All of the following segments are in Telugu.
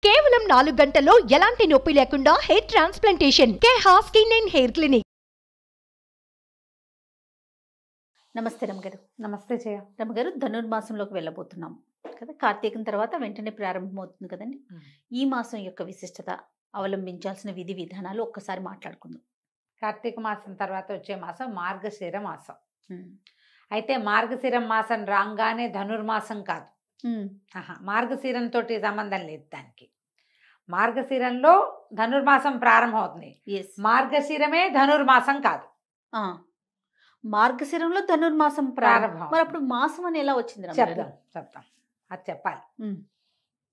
కేవలం 4 గంటల్లో ఎలాంటి నొప్పి లేకుండా hair transplantation Keha skin and hair clinic. నమస్తే రమగారు. నమస్తే జయ. రమగారు, ధనుర్మాసంలోకి వెళ్ళబోతున్నాం కదా. కార్తీకం తర్వాత వెంటనే ప్రారంభమవుతుంది కదండి. ఈ మాసం యొక్క విశిష్టత, అవలంబించాల్సిన విధి విధానాలు ఒక్కసారి మాట్లాడుకుందాం. కార్తీక మాసం తర్వాత వచ్చే మాసం మార్గశిర మాసం. అయితే మార్గశిర మాసం రాగానే ధనుర్మాసం కాదు. మార్గశిరంతో సంబంధం లేదు దానికి. మార్గశిరంలో ధనుర్మాసం ప్రారంభం అవుతుంది. మార్గశిరమే ధనుర్మాసం కాదు. మార్గశిరంలో ధనుర్మాసం ప్రారంభం. మరి అప్పుడు మాసం అని ఎలా వచ్చింది? చెప్తాం అది చెప్పాలి.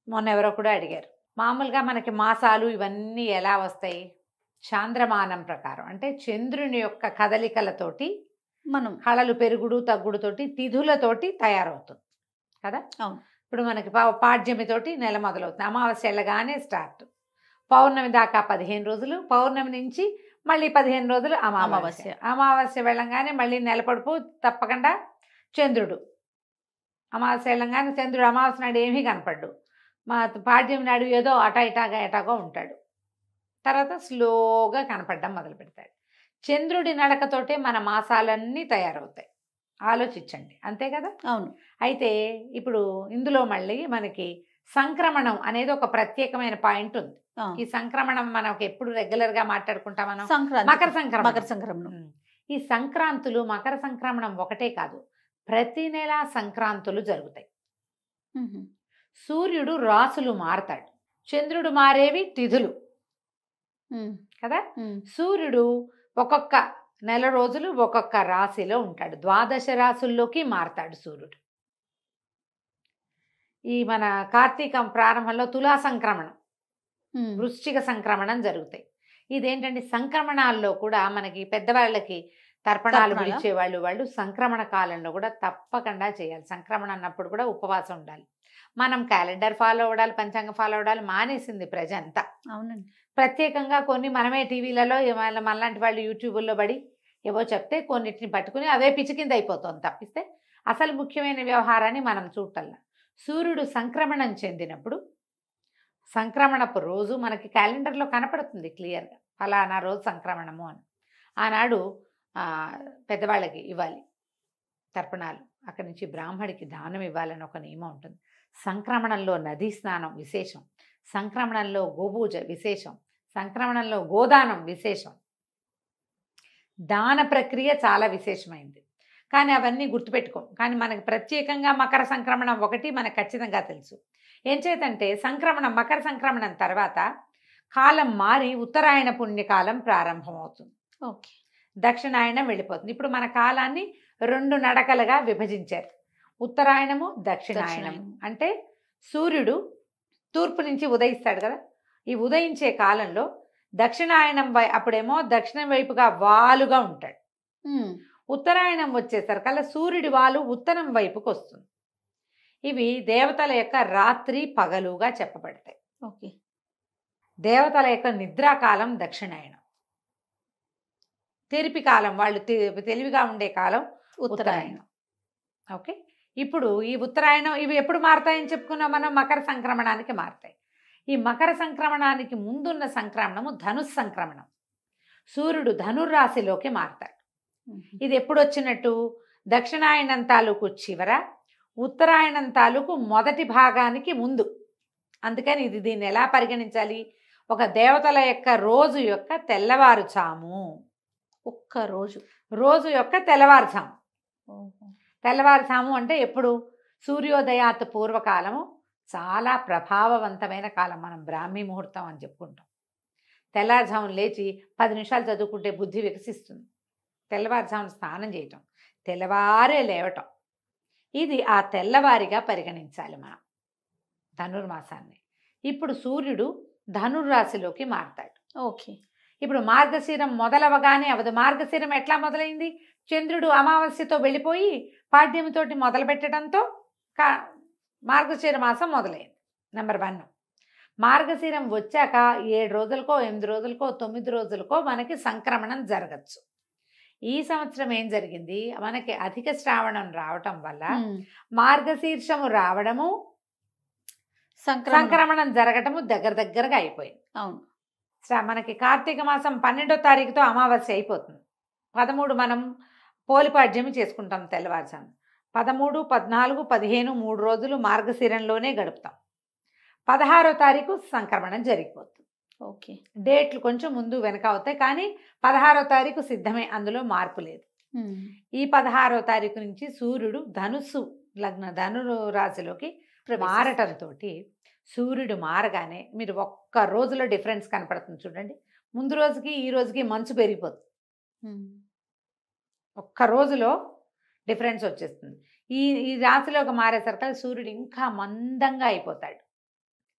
మొన్న ఎవరో కూడా అడిగారు, మామూలుగా మనకి మాసాలు ఇవన్నీ ఎలా వస్తాయి? చాంద్రమానం ప్రకారం, అంటే చంద్రుని యొక్క కదలికలతోటి మనం కళలు పెరుగుడు తగ్గుడుతోటి తిథులతోటి తయారవుతుంది కదా. అవును. ఇప్పుడు మనకి పాడ్యమితోటి నెల మొదలవుతుంది. అమావాస్య వెళ్ళగానే స్టార్ట్. పౌర్ణమి దాకా 15 రోజులు, పౌర్ణమి నుంచి మళ్ళీ 15 రోజులు అమావాస్య. అమావాస్య వెళ్ళంగానే మళ్ళీ నెల పొడుపు తప్పకుండా చంద్రుడు. అమావాస్య వెళ్ళంగానే చంద్రుడు అమావాస్య నాడు ఏమీ కనపడ్డు. మా పాడ్యం నాడు ఏదో ఎటాగో ఉంటాడు. తర్వాత స్లోగా కనపడడం మొదలు పెడతాడు. చంద్రుడి నడకతోటే మన మాసాలన్నీ తయారవుతాయి. ఆలోచించండి, అంతే కదా. అవును. అయితే ఇప్పుడు ఇందులో మళ్ళీ మనకి సంక్రమణం అనేది ఒక ప్రత్యేకమైన పాయింట్ ఉంది. ఈ సంక్రమణం మనకు ఎప్పుడు రెగ్యులర్ గా మాట్లాడుకుంటాం మనం. మకర సంక్రమణం. ఈ సంక్రాంతులు, మకర సంక్రమణం ఒకటే కాదు, ప్రతి నెల సంక్రాంతులు జరుగుతాయి. సూర్యుడు రాసులు మారతాడు, చంద్రుడు మారేవి తిథులు కదా. సూర్యుడు ఒక్కొక్క నెల రోజులు ఒక్కొక్క రాశిలో ఉంటాడు. 12 రాశుల్లోకి మారతాడు సూర్యుడు. ఈ మన కార్తీకం ప్రారంభంలో తులా సంక్రమణం, వృశ్చిక సంక్రమణం జరుగుతాయి. ఇదేంటంటే సంక్రమణాల్లో కూడా మనకి పెద్దవాళ్ళకి తర్పణాలు పిలిచే వాళ్ళు సంక్రమణ కాలంలో కూడా తప్పకుండా చేయాలి. సంక్రమణ అన్నప్పుడు కూడా ఉపవాసం ఉండాలి. మనం క్యాలెండర్ ఫాలో అవ్వడాలి, పంచాంగం ఫాలో అవ్వడాలి మానేసింది ప్రజ అంతా. అవునండి. ప్రత్యేకంగా కొన్ని మనమే టీవీలలో మనలాంటి వాళ్ళు యూట్యూబుల్లో పడి ఏవో చెప్తే కొన్నిటిని పట్టుకుని అవే పిచ్చి కింద అయిపోతుంది తప్పిస్తే అసలు ముఖ్యమైన వ్యవహారాన్ని మనం చూడటల్లా. సూర్యుడు సంక్రమణం చెందినప్పుడు సంక్రమణపు రోజు మనకి క్యాలెండర్లో కనపడుతుంది క్లియర్గా, ఫలానా రోజు సంక్రమణము అని. ఆనాడు పెద్దవాళ్ళకి ఇవ్వాలి తర్పణాలు, అక్కడి నుంచి బ్రాహ్మడికి దానం ఇవ్వాలని ఒక నియమం ఉంటుంది. సంక్రమణంలో నదీ స్నానం విశేషం, సంక్రమణంలో గోపూజ విశేషం, సంక్రమణంలో గోదానం విశేషం. దాన ప్రక్రియ చాలా విశేషమైంది, కానీ అవన్నీ గుర్తుపెట్టుకోం. కానీ మనకి ప్రత్యేకంగా మకర సంక్రమణం ఒకటి మనకు ఖచ్చితంగా తెలుసు. ఏం చేతంటే మకర సంక్రమణం తర్వాత కాలం మారి ఉత్తరాయణ పుణ్యకాలం ప్రారంభమవుతుంది. ఓకే. దక్షిణాయనం వెళ్ళిపోతుంది. ఇప్పుడు మన కాలాన్ని 2 నడకలుగా విభజించారు, ఉత్తరాయణము దక్షిణాయనము. అంటే సూర్యుడు తూర్పు నుంచి ఉదయిస్తాడు కదా. ఈ ఉదయించే కాలంలో దక్షిణాయనం అప్పుడేమో దక్షిణం వైపుగా వాలుగా ఉంటాడు. ఉత్తరాయణం వచ్చేసరికల్లా సూర్యుడి వాలు ఉత్తరం వైపుకి వస్తుంది. ఇవి దేవతల యొక్క రాత్రి పగలుగా చెప్పబడతాయి. ఓకే. దేవతల యొక్క నిద్రాకాలం దక్షిణాయనం, తెరిపి కాలం, వాళ్ళు తెలివిగా ఉండే కాలం ఉత్తరాయణం. ఓకే. ఇప్పుడు ఈ ఉత్తరాయణం ఇవి ఎప్పుడు మారతాయని చెప్పుకున్నాం మనం? మకర సంక్రమణానికి మారతాయి. ఈ మకర సంక్రమణానికి ముందున్న సంక్రమణము ధనుస్ సంక్రమణం. సూర్యుడు ధనుర్రాశిలోకి మారతాడు. ఇది ఎప్పుడు వచ్చినట్టు? దక్షిణాయనం తాలూకు చివర, ఉత్తరాయణం తాలూకు మొదటి భాగానికి ముందు. అందుకని దీన్ని ఎలా పరిగణించాలి? ఒక దేవతల యొక్క రోజు యొక్క తెల్లవారుజాము. ఒక్క రోజు యొక్క తెల్లవారుజాము. తెల్లవారుజాము అంటే ఎప్పుడు? సూర్యోదయాత్ పూర్వకాలము చాలా ప్రభావవంతమైన కాలం. మనం బ్రాహ్మీ ముహూర్తం అని చెప్పుకుంటాం. తెల్లవారుజామును లేచి 10 నిమిషాలు చదువుకుంటే బుద్ధి వికసిస్తుంది. తెల్లవారుజామును స్నానం చేయటం, తెల్లవారే లేవటం, ఇది ఆ తెల్లవారిగా పరిగణించాలి మనం ధనుర్మాసాన్ని. ఇప్పుడు సూర్యుడు ధనుర్రాశిలోకి మారతాడు. ఓకే. ఇప్పుడు మార్గశిరం మొదలవగానే అవదు. మార్గశిరం ఎట్లా మొదలైంది? చంద్రుడు అమావాస్యతో వెళ్ళిపోయి పాడ్యమితోటి మొదలు పెట్టడంతో మార్గశిర మాసం మొదలైంది. నెంబర్ 1. మార్గశిరం వచ్చాక 7 రోజులకో 8 రోజులకో 9 రోజులకో మనకి సంక్రమణం జరగచ్చు. ఈ సంవత్సరం ఏం జరిగింది? మనకి అధిక శ్రావణం రావటం వల్ల మార్గశీర్షము రావడము, సంక్రమణం జరగటము దగ్గరగా అయిపోయింది. అవును. మనకి కార్తీక మాసం 12వ తారీఖుతో అమావాస్య అయిపోతుంది. 13 మనం పోలిపాడ్యమి చేసుకుంటాం తెల్లవారుజాము. 13, 14, 15 3 రోజులు మార్గశిరంలోనే గడుపుతాం. 16వ తారీఖు సంక్రమణం జరిగిపోతుంది. ఓకే. డేట్లు కొంచెం ముందు వెనక అవుతాయి, కానీ 16వ తారీఖు సిద్ధమే, అందులో మార్పు లేదు. ఈ 16వ తారీఖు నుంచి సూర్యుడు ధనుస్సు ధను రాశిలోకి మారటంతో సూర్యుడు మారగానే మీరు ఒక్క రోజులో డిఫరెన్స్ కనపడుతుంది చూడండి. ముందు రోజుకి ఈ రోజుకి మంచు పెరిగిపోతుంది. ఒక్క రోజులో డిఫరెన్స్ వచ్చేస్తుంది. ఈ రాశిలోకి మారేసరికి సూర్యుడు ఇంకా మందంగా అయిపోతాడు.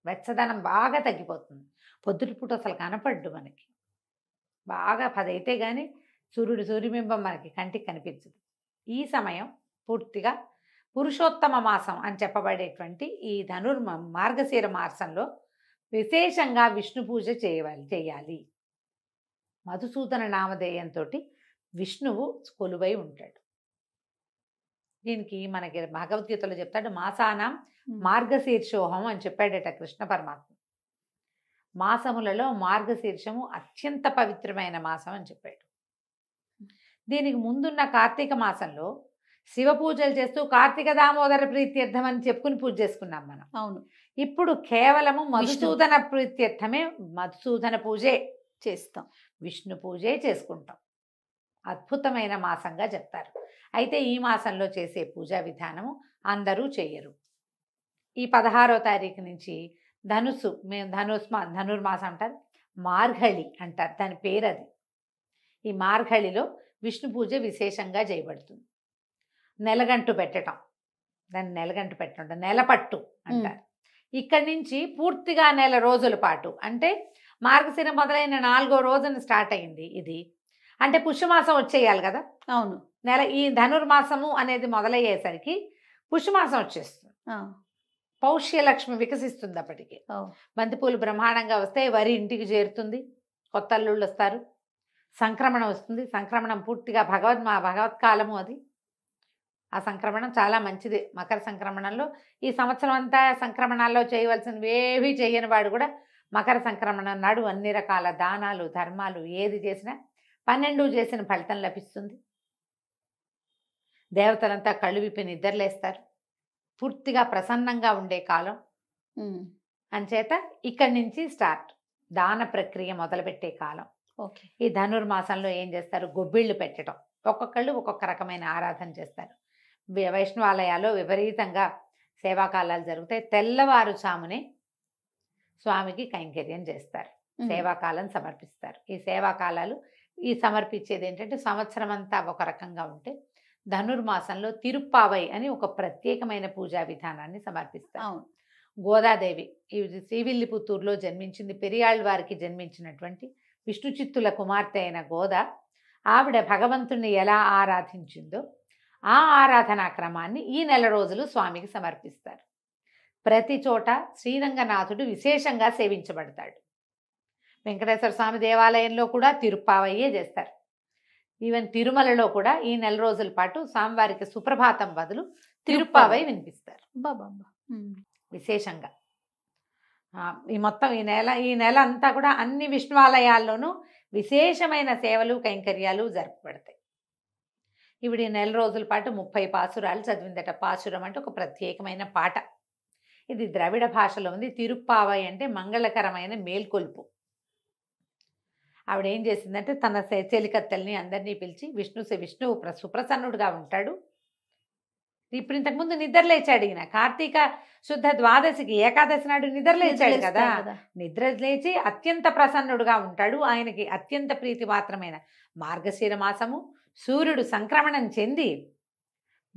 వెచ్చదనం బాగా తగ్గిపోతుంది. పొద్దుటిపూట అసలు కనపడ్డు మనకి. బాగా 10 అయితే కానీ సూర్యబింబం మనకి కంటికి కనిపించదు. ఈ సమయం పూర్తిగా పురుషోత్తమ మాసం అని చెప్పబడేటువంటి ఈ మార్గశిర మాసంలో విశేషంగా విష్ణు పూజ చేయాలి. మధుసూదన నామధేయంతో విష్ణువు కొలువై ఉంటాడు. దీనికి మనకి భగవద్గీతలో చెప్తాడు, మాసానాం మార్గశీర్షోహం అని చెప్పాడట కృష్ణ పరమాత్మ. మాసములలో మార్గశీర్షము అత్యంత పవిత్రమైన మాసం అని చెప్పాడు. దీనికి ముందున్న కార్తీక మాసంలో శివ పూజలు చేస్తూ కార్తీక దామోదర ప్రీత్యర్థం అని చెప్పుకుని పూజ చేసుకున్నాం మనం. అవును. ఇప్పుడు కేవలము మధుసూదన ప్రీత్యర్థమే, మధుసూదన పూజే చేస్తాం, విష్ణు పూజే చేసుకుంటాం. అద్భుతమైన మాసంగా చెప్తారు. అయితే ఈ మాసంలో చేసే పూజా విధానము అందరూ చేయరు. ఈ 16వ తారీఖు నుంచి మేము ధనుర్మాసం అంటారు, మార్గళి అంటారు, దాని పేరు అది. ఈ మార్గళిలో విష్ణు పూజ విశేషంగా చేయబడుతుంది. నెలగంటు పెట్టడం, దాన్ని నెలగంటు పెట్టడం, నెలపట్టు అంటారు. ఇక్కడి నుంచి పూర్తిగా నెల రోజుల పాటు, అంటే మార్గశిర మొదలైన 4వ రోజున స్టార్ట్ అయింది ఇది. అంటే పుష్యమాసం వచ్చేయాలి కదా. అవును. ఈ ధనుర్మాసము అనేది మొదలయ్యేసరికి పుష్యమాసం వచ్చేస్తుంది. పౌష్యలక్ష్మి వికసిస్తుంది. అప్పటికి బంతిపూలు బ్రహ్మాండంగా వస్తాయి, వరి ఇంటికి చేరుతుంది, కొత్త అల్లుళ్ళు వస్తారు, సంక్రమణం వస్తుంది. సంక్రమణం పూర్తిగా భగవత్కాలము అది. ఆ సంక్రమణం చాలా మంచిది. మకర సంక్రమణంలో ఈ సంవత్సరం అంతా సంక్రమణాల్లో చేయవలసినవి ఏవి చేయని వాడు కూడా మకర సంక్రమణం నాడు అన్ని రకాల దానాలు ధర్మాలు ఏది చేసినా 12 చేసిన ఫలితం లభిస్తుంది. దేవతలంతా కళ్ళు విప్పి నిద్రలేస్తారు. పూర్తిగా ప్రసన్నంగా ఉండే కాలం. అంచేత ఇక్కడి నుంచి స్టార్ట్ దాన ప్రక్రియ మొదలుపెట్టే కాలం. ఓకే. ఈ ధనుర్మాసంలో ఏం చేస్తారు, గొబ్బిళ్ళు పెట్టడం. ఒక్కొక్కళ్ళు ఒక్కొక్క రకమైన ఆరాధన చేస్తారు. వైష్ణవాలయాల్లో విపరీతంగా సేవాకాలాలు జరుగుతాయి. తెల్లవారుజామునే స్వామికి కైంకర్యం చేస్తారు, సేవాకాలం సమర్పిస్తారు. ఈ సేవాకాలాలు సమర్పించేది ఏంటంటే సంవత్సరం అంతా ఒక రకంగా ఉంటే ధనుర్మాసంలో తిరుప్పావై అని ఒక ప్రత్యేకమైన పూజా విధానాన్ని సమర్పిస్తారు. గోదాదేవి శ్రీవిల్లిపుత్తూరులో జన్మించింది. పెరియాళ్ళవారికి జన్మించినటువంటి విష్ణు చిత్తుల కుమార్తె అయిన గోద, ఆవిడ భగవంతుణ్ణి ఎలా ఆరాధించిందో ఆ ఆరాధనా క్రమాన్ని ఈ నెల రోజులు స్వామికి సమర్పిస్తారు. ప్రతి చోట శ్రీరంగనాథుడు విశేషంగా సేవించబడతాడు. వెంకటేశ్వర స్వామి దేవాలయంలో కూడా తిరుప్పావయ్యే చేస్తారు. ఈవెన్ తిరుమలలో కూడా ఈ నెల రోజుల పాటు స్వామివారికి సుప్రభాతం బదులు తిరుప్పావై వినిపిస్తారు విశేషంగా. ఈ నెల అంతా కూడా అన్ని విష్ణువాలయాల్లోనూ విశేషమైన సేవలు కైంకర్యాలు జరపబడతాయి. ఇవిడ ఈ నెల రోజుల పాటు 30 పాసురాలు చదివిందట. పాసురం అంటే ఒక ప్రత్యేకమైన పాట. ఇది ద్రవిడ భాషలో ఉంది. తిరుప్పావై అంటే మంగళకరమైన మేల్కొల్పు. ఆవిడ ఏం చేసిందంటే తన చెలికత్తెల్ని అందరినీ పిలిచి, విష్ణువు సుప్రసన్నుడుగా ఉంటాడు. ఇప్పుడు ఇంతకుముందు నిద్రలేచాడు ఈయన. కార్తీక శుద్ధ ద్వాదశికి ఏకాదశి నాడు నిద్రలేచాడు కదా. నిద్రలేచి అత్యంత ప్రసన్నుడుగా ఉంటాడు. ఆయనకి అత్యంత ప్రీతి మాత్రమైన మార్గశిర మాసము, సూర్యుడు సంక్రమణం చెంది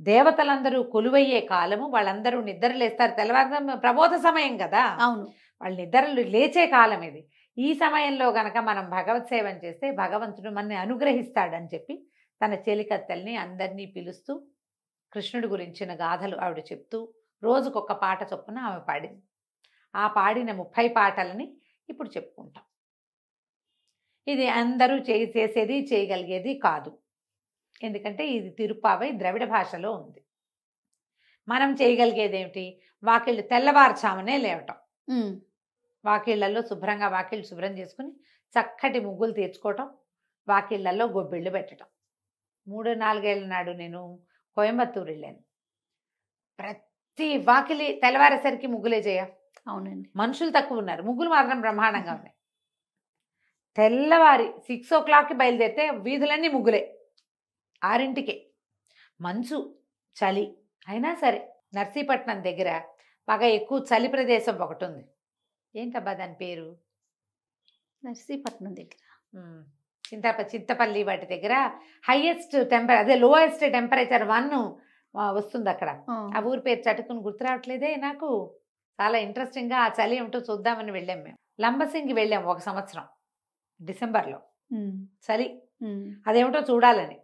దేవతలందరూ కొలువయ్యే కాలము. వాళ్ళందరూ నిద్రలేస్తారు. తెల్లవారు ప్రబోధ సమయం కదా. అవును. వాళ్ళు నిద్రలు లేచే కాలం ఇది. ఈ సమయంలో గనక మనం భగవత్ సేవం చేస్తే భగవంతుడు మనని అనుగ్రహిస్తాడని చెప్పి తన చెలికత్తెల్ని అందరినీ పిలుస్తూ కృష్ణుడి గురించిన గాథలు ఆవిడ చెప్తూ రోజుకొక పాట చొప్పున ఆమె పాడింది. ఆ పాడిన 30 పాటలని ఇప్పుడు చెప్పుకుంటాం. ఇది అందరూ చేసేది చేయగలిగేది కాదు. ఎందుకంటే ఇది తిరుప్పావై ద్రవిడ భాషలో ఉంది. మనం చేయగలిగేది ఏమిటి? వాకిళ్ళు తెల్లవారుజామునే లేవటం, వాకిళ్ళల్లో శుభ్రంగా వాకిళ్ళు శుభ్రం చేసుకుని చక్కటి ముగ్గులు తీర్చుకోవటం, వాకిళ్ళల్లో గొబ్బిళ్ళు పెట్టడం. 3-4 ఏళ్ళ నాడు నేను కోయంబత్తూరు వెళ్ళాను. ప్రతి వాకిలి తెల్లవారేసరికి ముగ్గులే చేయ. అవునండి. మనుషులు తక్కువ ఉన్నారు, ముగ్గులు మాత్రం బ్రహ్మాండంగా ఉన్నాయి. తెల్లవారి 6 o'clockకి బయలుదేరితే వీధులన్నీ ముగ్గులే. 6ంటికే మంచు చలి అయినా సరే నర్సీపట్నం దగ్గర బాగా ఎక్కువ చలి ప్రదేశం ఒకటి ఉంది. ఏంటబ్బా దాని పేరు? నర్సీపట్నం దగ్గర చింతపల్లి వాటి దగ్గర హైయెస్ట్ లోయెస్ట్ టెంపరేచర్ 1 వస్తుంది అక్కడ. ఆ ఊరి పేరు చటుకుని గుర్తు రావట్లేదే నాకు. చాలా ఇంట్రెస్టింగ్గా ఆ చలి ఏమిటో చూద్దామని వెళ్ళాం మేము. లంబసింగి వెళ్ళాం ఒక సంవత్సరం డిసెంబర్లో. చలి అదేమిటో చూడాలని.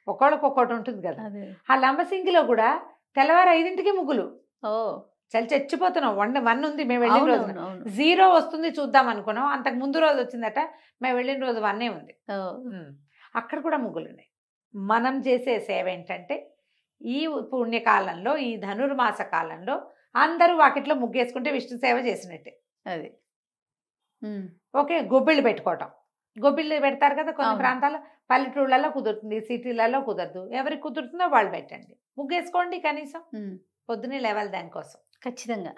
ఒక్కొక్కటి ఉంటుంది కదా. ఆ లంబసింగిలో కూడా తెల్లవారు 5ంటికి ముగ్గులు. చలి చచ్చిపోతున్నాం. 1 ఉంది మేము వెళ్ళిన రోజు. 0 వస్తుంది చూద్దాం అనుకున్నాం. అంతకు ముందు రోజు వచ్చిందట, మేము వెళ్ళిన రోజు 1 ఉంది. అక్కడ కూడా ముగ్గులు ఉన్నాయి. మనం చేసే సేవ ఏంటంటే ఈ పుణ్యకాలంలో, ఈ ధనుర్మాస కాలంలో అందరూ వాకిట్లో ముగ్గేసుకుంటే విష్ణు సేవ చేసినట్టే. అది ఓకే. గొబ్బిళ్ళు పెట్టుకోవటం. గొబ్బిళ్ళు పెడతారు కదా కొన్ని ప్రాంతాల్లో. పల్లెటూళ్ళలో కుదురుతుంది, సిటీలలో కుదరదు. ఎవరికి కుదురుతుందో వాళ్ళు పెట్టండి, ముగ్గేసుకోండి. కనీసం పొద్దునే లేవాలి దానికోసం. ఖచ్చితంగా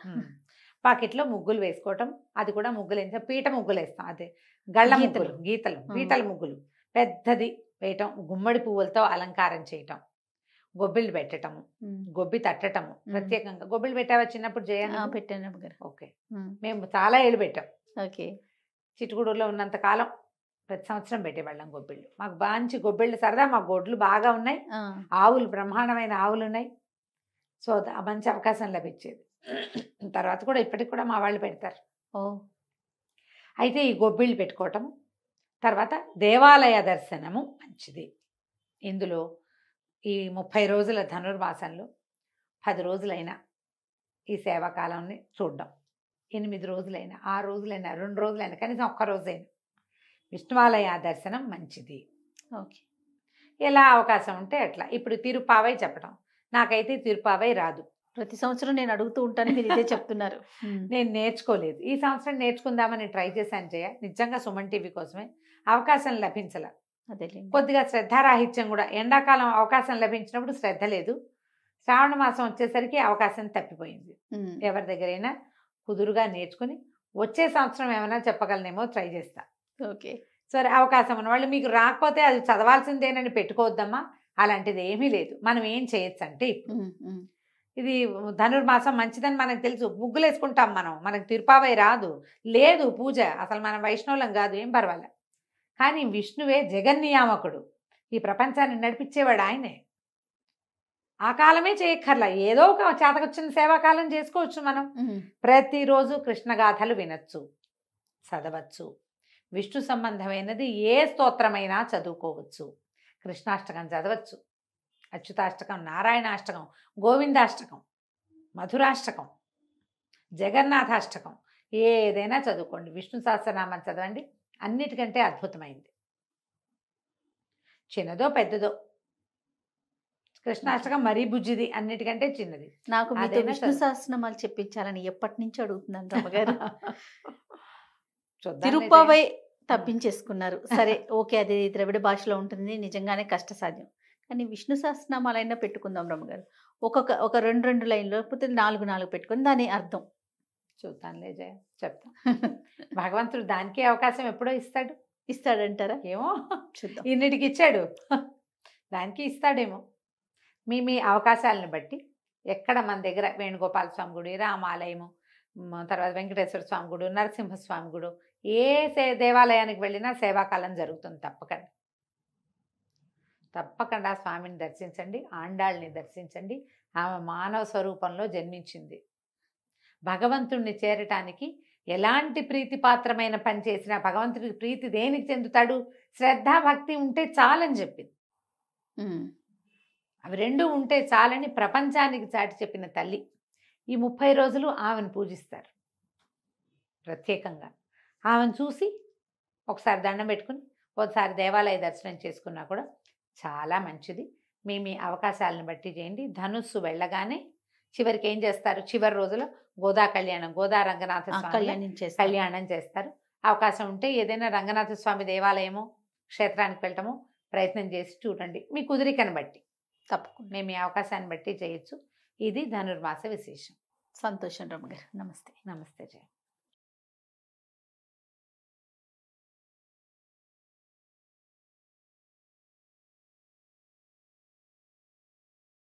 పాకెట్లో ముగ్గులు వేసుకోవటం. అది కూడా ముగ్గులు వేస్తే పీట ముగ్గులు వేస్తాం. అదే గళ్ళ ముగ్గులు, పీటల ముగ్గులు పెద్దది వేయటం, గుమ్మడి పువ్వులతో అలంకారం చేయటం, గొబ్బిళ్ళు పెట్టటము, గొబ్బి తట్టటము. ప్రత్యేకంగా గొబ్బిళ్ళు పెట్టావా చిన్నప్పుడు? పెట్టాను. ఓకే. మేము చాలా ఏళ్ళు పెట్టాం. ఓకే. చిట్టుగూడూరులో ఉన్నంత కాలం ప్రతి సంవత్సరం పెట్టేవాళ్ళం గొబ్బిళ్ళు. మాకు మంచి గొబ్బిళ్ళు సరదా. మా గొడ్లు బాగా ఉన్నాయి, ఆవులు బ్రహ్మాండమైన ఆవులు ఉన్నాయి. సో మంచి అవకాశం లభించేది. తర్వాత కూడా ఇప్పటికి కూడా మా వాళ్ళు పెడతారు. అయితే ఈ గొబ్బిళ్ళు పెట్టుకోవటం, తర్వాత దేవాలయ దర్శనము మంచిది. ఇందులో ఈ 30 రోజుల ధనుర్మాసంలో 10 రోజులైనా ఈ సేవాకాలాన్ని చూడడం, 8 రోజులైనా, 6 రోజులైనా, 2 రోజులైనా, కనీసం 1 రోజైనా విష్ణువాలయ దర్శనం మంచిది. ఓకే. ఎలా అవకాశం ఉంటే అట్లా. ఇప్పుడు తిరుపావై చెప్పడం, నాకైతే తిరుపావై రాదు. ప్రతి సంవత్సరం నేను అడుగుతూ ఉంటాను, మీరు ఇదే చెప్తున్నారు. నేను నేర్చుకోలేదు. ఈ సంవత్సరం నేర్చుకుందామని ట్రై చేశాను జయ. నిజంగా సుమన్ టీవీ కోసమే. అవకాశం లభించలే. అదే కొద్దిగా శ్రద్ధారాహిత్యం కూడా. ఎండాకాలం అవకాశం లభించినప్పుడు శ్రద్ధ లేదు. శ్రావణ మాసం వచ్చేసరికి అవకాశం తప్పిపోయింది. ఎవరి దగ్గరైనా కుదురుగా నేర్చుకుని వచ్చే సంవత్సరం ఏమైనా చెప్పగలనేమో ట్రై చేస్తా. ఓకే. సరే, అవకాశం ఉన్న వాళ్ళు మీకు రాకపోతే అది చదవాల్సిందేనని పెట్టుకోవద్దమ్మా. అలాంటిది ఏమీ లేదు. మనం ఏం చేయొచ్చు అంటే, ఇది ధనుర్మాసం మంచిదని మనకు తెలుసు, ముగ్గులు వేసుకుంటాం మనం. మనకు తిరుపావై రాదు, లేదు పూజ, అసలు మనం వైష్ణవులం కాదు, ఏం పర్వాలే. కానీ విష్ణువే జగన్నియామకుడు, ఈ ప్రపంచాన్ని నడిపించేవాడు ఆయనే. ఆ కాలమే చేయక్కర్లా, ఏదో ఒక చేతకొచ్చిన సేవాకాలం చేసుకోవచ్చు మనం. ప్రతిరోజు కృష్ణగాథలు వినొచ్చు, చదవచ్చు. విష్ణు సంబంధమైనది ఏ స్తోత్రమైనా చదువుకోవచ్చు. కృష్ణాష్టకం చదవచ్చు, అచ్యుతాష్టకం, నారాయణాష్టకం, గోవిందాష్టకం, మధురాష్టకం, జగన్నాథాష్టకం, ఏదైనా చదువుకోండి. విష్ణు సహస్రనామం చదవండి, అన్నిటికంటే అద్భుతమైంది. చిన్నదో పెద్దదో, కృష్ణాష్టకం మరీ బుజ్జిది, అన్నిటికంటే చిన్నది. నాకు మీతో విష్ణు సహస్రనామాలు చెప్పించాలని ఎప్పటి నుంచి అడుగుతున్నాను రమ్మగారు. తిరుపావై తప్పించేసుకున్నారు. సరే, ఓకే, అది ద్రవిడ భాషలో ఉంటుంది, నిజంగానే కష్టసాధ్యం. కానీ విష్ణు సహస్రనామాలైనా పెట్టుకుందాం రమ్మగారు. ఒక 2 లైన్లు, లేకపోతే 4 పెట్టుకొని దాని అర్థం చూద్దాంలే జయ, చెప్తా. భగవంతుడు దానికే అవకాశం ఎప్పుడో ఇస్తాడంటారా? ఏమో, చూద్దాం. ఇన్నిటికి ఇచ్చాడు, దానికి ఇస్తాడేమో. మీ అవకాశాలను బట్టి ఎక్కడ మన దగ్గర వేణుగోపాల స్వామి గుడి, రామాలయము, తర్వాత వెంకటేశ్వర స్వామి గుడి, నరసింహస్వామి గుడి, ఏ దేవాలయానికి వెళ్ళినా సేవాకాలం జరుగుతుంది. తప్పకుండా స్వామిని దర్శించండి, ఆండాళ్ళని దర్శించండి. ఆమె మానవ స్వరూపంలో జన్మించింది. భగవంతుణ్ణి చేరటానికి ఎలాంటి ప్రీతిపాత్రమైన పని చేసినా భగవంతుడికి ప్రీతి దేనికి చెందుతాడు? శ్రద్ధాభక్తి ఉంటే చాలని చెప్పింది. అవి 2 ఉంటే చాలని ప్రపంచానికి చాటి చెప్పిన తల్లి. ఈ 30 రోజులు ఆమెను పూజిస్తారు ప్రత్యేకంగా. ఆమెను చూసి ఒకసారి దండం పెట్టుకుని ఒకసారి దేవాలయ దర్శనం చేసుకున్నా కూడా చాలా మంచిది. మీ అవకాశాలను బట్టి చేయండి. ధనుస్సు వెళ్ళగానే చివరికి ఏం చేస్తారు, చివరి రోజులో గోదా కళ్యాణం, గోదా రంగనాథ స్వామి కళ్యాణం చేస్తారు. అవకాశం ఉంటే ఏదైనా రంగనాథ స్వామి దేవాలయమో క్షేత్రానికి వెళ్ళటమో ప్రయత్నం చేసి చూడండి, మీ కుదిరికను బట్టి. తప్పకుండా మీ అవకాశాన్ని బట్టి చేయొచ్చు. ఇది ధనుర్మాస విశేషం. సంతోషం రమగారు. నమస్తే. నమస్తే జయ.